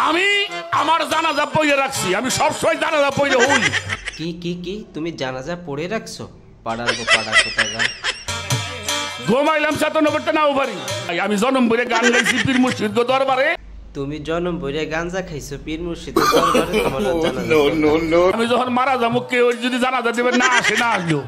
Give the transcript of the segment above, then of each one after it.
আমি আমার জানাজা পড়ে রাখছি, আমি সবসময় জানাজা পড়ে হই। কি কি কি তুমি জানাজা পড়ে রাখছো? পাড়ার গো পাড়া কোথায়? ঘুমাইলাম 97 নাও পারি। আমি জন্ম বলে গান গাইছি পীর মুর্শিদ দরবারে। তুমি জন্ম বইরে গাঞ্জা খাইছো পীর মুর্শিদের দরবারে, তোমার জানাজা আমি যখন মারা যাবো কেউ যদি জানাজা দেবে না আসে না আসলো।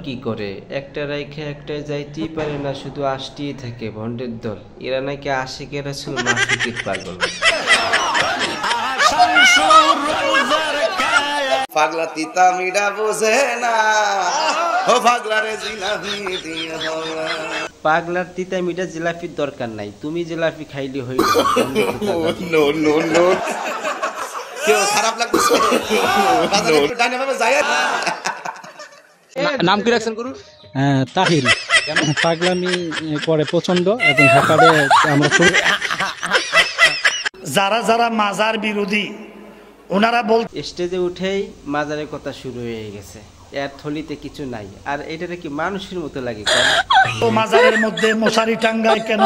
কি করে একটা রাইখে একটা যাইতেই পারে না, শুধু আসতেই থাকে ভন্ডের দল। এরা নাকি আশিকের রাসূল মাসুকির পাগল। পাগলা তিতা মিডা বোঝে না, ও পাগলা রে জিলাপি দিয়ে হবে। পাগলার তিতা মিঠা জিলাপির দরকার নাই, তুমি জিলাপি খাইলি হইল। নো নো নো, কেউ খারাপ লাগতেছে বাজারে একটু ডাইনে ভাবে যায়। নাম কি রাখছেন গুরু? তাহির। পাগলামি করে প্রচন্ড এবং সকালে আমরা যারা যারা মাজার বিরোধী ওনারা বল স্টেজে উঠেই মাজারের কথা শুরু হয়ে গেছে। এর থলিতে কিছু নাই, আর এটা কি মানুষের মতো লাগে? মাজারের মধ্যে মশারি টাঙ্গায় কেন?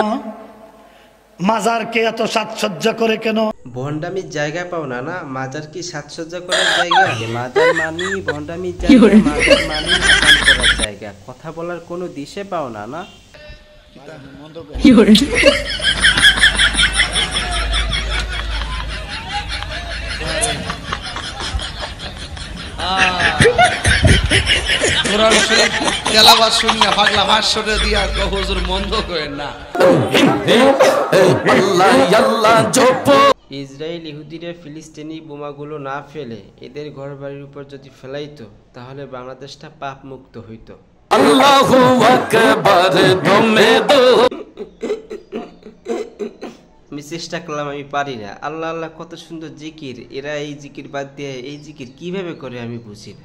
মাজারকে এত সাজসজ্জা করে কেন? ভন্ডামির জায়গা পাও না? না মাজার কি সাজসজ্জা করার জায়গা? মাজার মানি ভন্ডামির জায়গা, মাজার মানি হাসান করার জায়গা। কথা বলার কোনো দিশে পাও না? না কোরআন শরীফ তেলাওয়াত শুনিয়া পাগলা ভাষ্যটা দিয়া হুজুর মন্দ করেন না। ইসরায়েল ইহুদিরা ফিলিস্তিনি বোমাগুলো না ফেলে এদের ঘর বাড়ির উপর যদি ফেলাইতো, তাহলে বাংলাদেশটা পাপ মুক্ত হইতো। আল্লাহু আকবার দমে দো। আমি চেষ্টা করলাম, আমি পারি না। আল্লাহ আল্লাহ কত সুন্দর জিকির, এরা এই জিকির বাদ দিয়ে এই জিকির কিভাবে করে আমি বুঝি না।